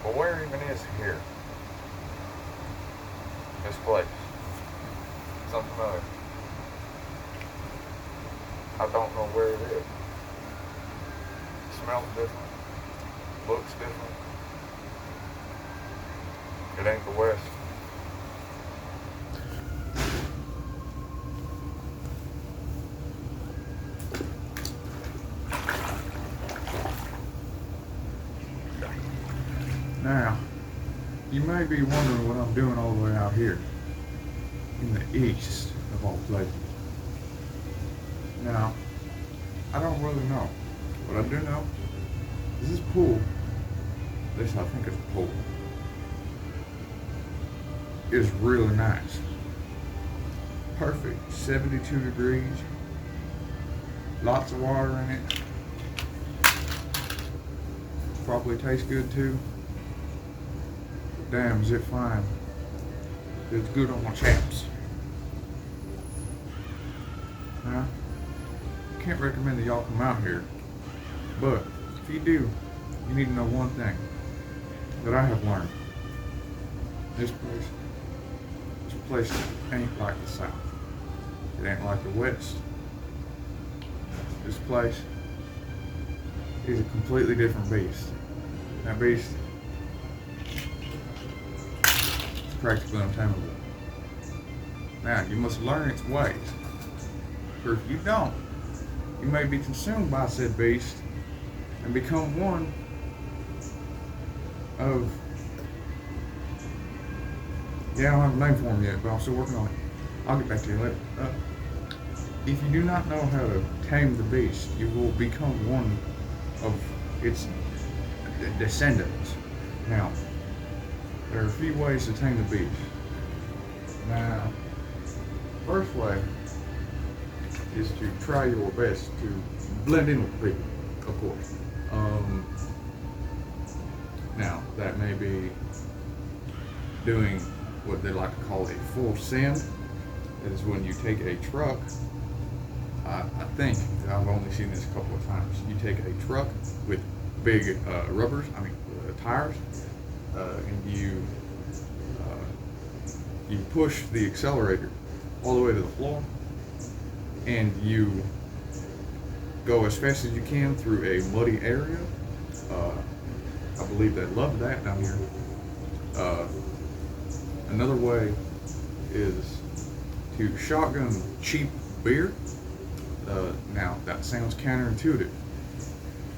But where even is here? This place? It's unfamiliar. I don't know where it is. It smells different. Looks different. It ain't the West. Now, you may be wondering what I'm doing all the way out here in the east of all places. Now, I don't really know. What I do know is this pool, at least I think it's a pool, is really nice. Perfect, 72 degrees, lots of water in it. Probably tastes good too. Damn, is it fine. It's good on my chaps. Now, can't recommend that y'all come out here, but if you do, you need to know one thing that I have learned. This place ain't like the South. It ain't like the West. This place is a completely different beast. That beast is practically untamable. Now, you must learn its ways. For if you don't, you may be consumed by said beast and become one of, I don't have a name for him yet, but I'm still working on it. I'll get back to you later. If you do not know how to tame the beast, you will become one of its descendants. Now, there are a few ways to tame the beast. Now, first way is to try your best to blend in with people, of course. Now, that may be doing what they like to call a full send. That is when you take a truck, I think, I've only seen this a couple of times, you take a truck with big tires, and you push the accelerator all the way to the floor, and you go as fast as you can through a muddy area. I believe they love that down here. Another way is to shotgun cheap beer. Now, that sounds counterintuitive,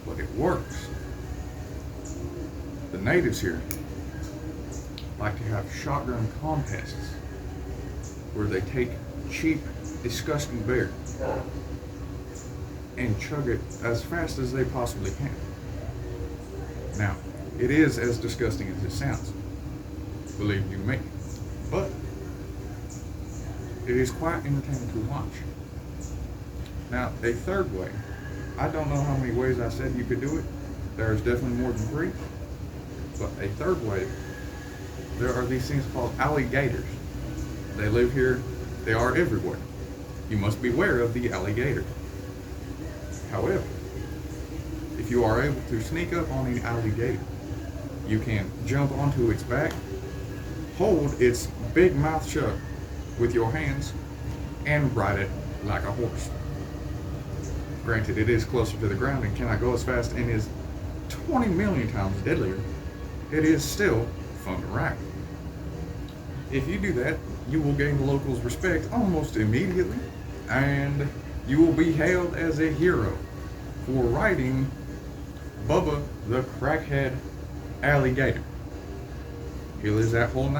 but it works. The natives here like to have shotgun contests where they take cheap, disgusting beer and chug it as fast as they possibly can. Now, it is as disgusting as it sounds, believe you me, but it is quite entertaining to watch. Now, a third way, I don't know how many ways I said you could do it. There's definitely more than 3, but a third way, there are these things called alligators. They live here, they are everywhere. You must beware of the alligator. However, if you are able to sneak up on an alligator, you can jump onto its back, hold its big mouth shut with your hands, and ride it like a horse. Granted, it is closer to the ground and cannot go as fast and is 20 million times deadlier. It is still fun to ride. If you do that, you will gain the locals' respect almost immediately, and you will be hailed as a hero for riding Bubba the Crackhead Alligator. He lives at hole 9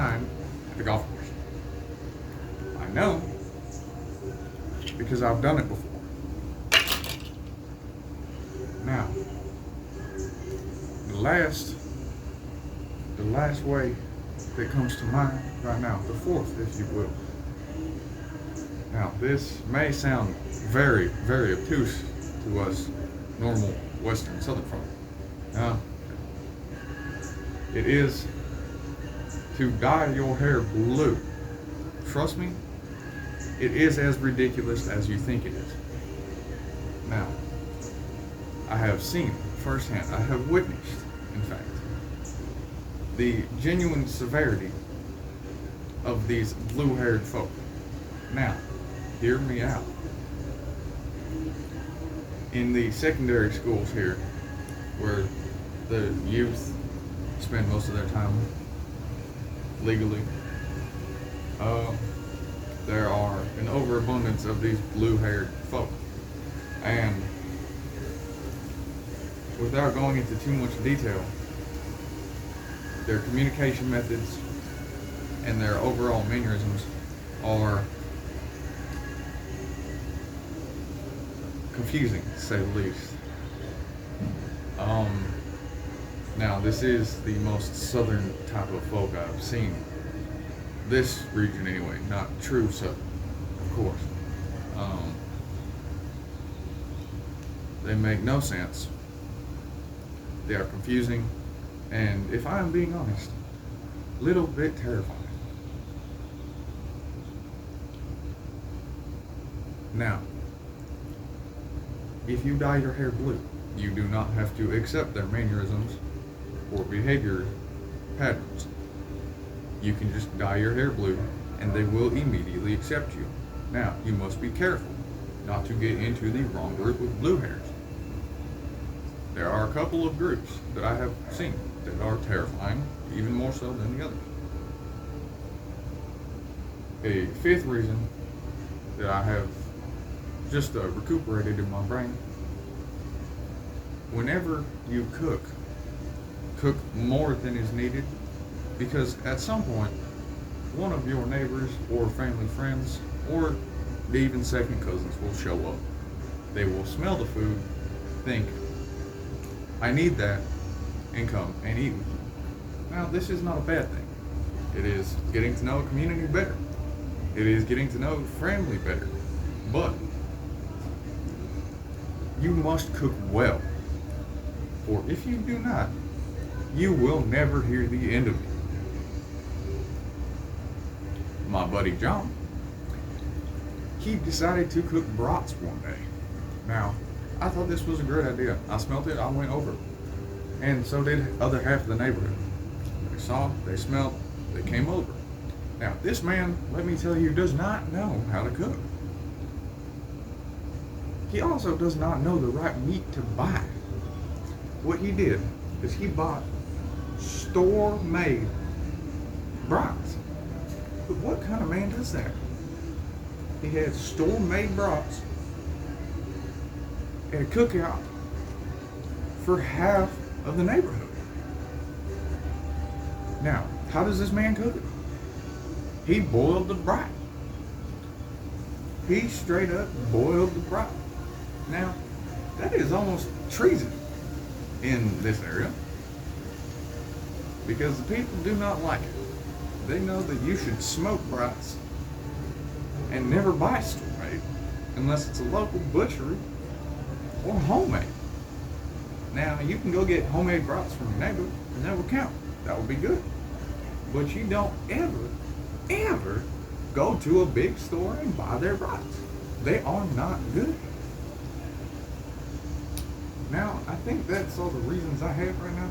at the golf course. I know, because I've done it before. Now, the last way that comes to mind right now, the fourth, if you will. Now, this may sound very, very obtuse to us normal Western Southern folk. Now, it is to dye your hair blue. Trust me, it is as ridiculous as you think it is. Now, I have seen firsthand, I have witnessed, in fact, the genuine severity of these blue-haired folk. Now, hear me out. In the secondary schools here, where the youth spend most of their time legally, there are an overabundance of these blue-haired folk. And without going into too much detail, their communication methods and their overall mannerisms are confusing, to say the least. Now, this is the most southern type of folk I've seen. This region, anyway, not true southern, of course. They make no sense. They are confusing, and if I am being honest, a little bit terrifying. Now, if you dye your hair blue, you do not have to accept their mannerisms or behavior patterns. You can just dye your hair blue and they will immediately accept you. Now, you must be careful not to get into the wrong group with blue hairs. There are a couple of groups that I have seen that are terrifying, even more so than the others. A fifth reason that I have just recuperated in my brain: whenever you cook more than is needed, because at some point one of your neighbors or family friends or even second cousins will show up. They will smell the food, think, I need that, and come and eat with you. Now, this is not a bad thing. It is getting to know a community better. It is getting to know family better. But you must cook well, for if you do not, you will never hear the end of it. My buddy John, he decided to cook brats one day. Now, I thought this was a great idea. I smelled it, I went over. And so did the other half of the neighborhood. They saw, they smelled, they came over. Now, this man, let me tell you, does not know how to cook. He also does not know the right meat to buy. What he did is he bought store-made brats. But what kind of man does that? He had store-made brats at a cookout for half of the neighborhood. Now, how does this man cook it? He boiled the brat. He straight up boiled the brat. Now, that is almost treason in this area, because the people do not like it. They know that you should smoke brats and never buy store-made unless it's a local butchery or homemade. Now, you can go get homemade brats from your neighbor, and that will count. That will be good. But you don't ever go to a big store and buy their brats. They are not good. Now, I think that's all the reasons I have right now.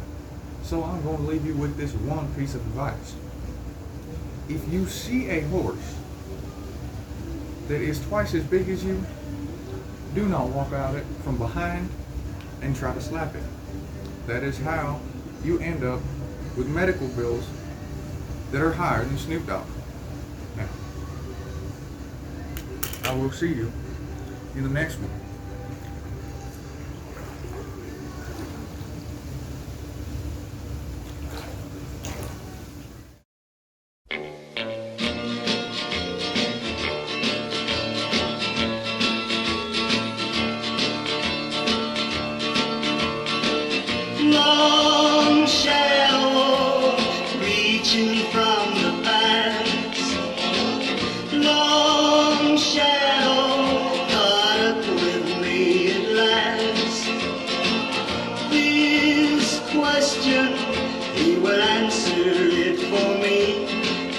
So I'm going to leave you with this one piece of advice. If you see a horse that is twice as big as you, do not walk at it from behind and try to slap it. That is how you end up with medical bills that are higher than Snoop Dogg. Now, I will see you in the next one. Long shadow reaching from the past. Long shadow caught up with me at last. This question, he will answer it for me.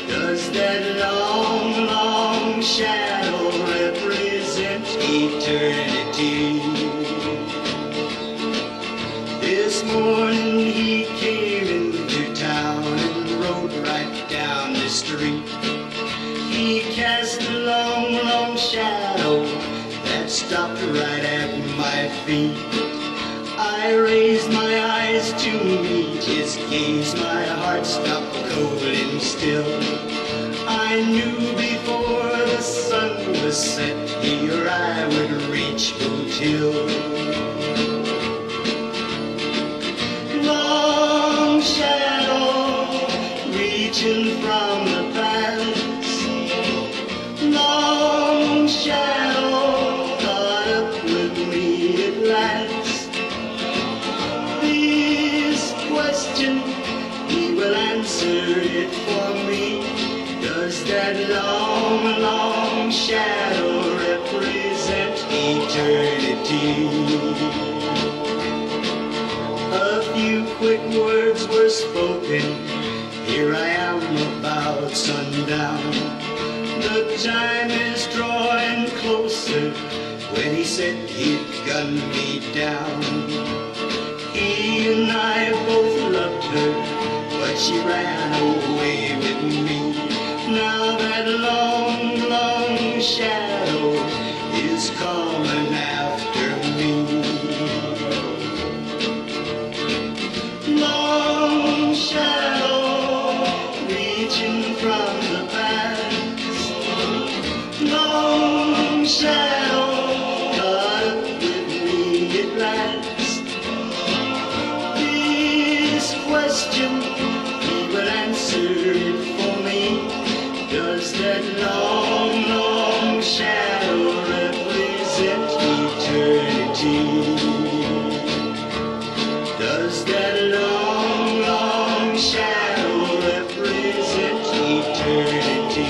Does that long, long shadow represent eternity? This morning he came into town meet his gaze, my heart stopped cold and still. I knew before the sun was set, he or I would reach Boot Hill. Long shadow reaching from the past, long shadow caught up with me at last. This question, he will answer it for me. Does that long, long shadow represent eternity? A few quick words were spoken. Here I am about sundown. The time is drawing closer when he said he'd gun me down. He and I both loved her, but she ran away with me. Now that long, long shadow is coming after me. Long shadow reaching from the past, long shadow caught up with me at last. This question, he will answer it for me. Does that long, long shadow represent eternity? Does that long, long shadow represent eternity?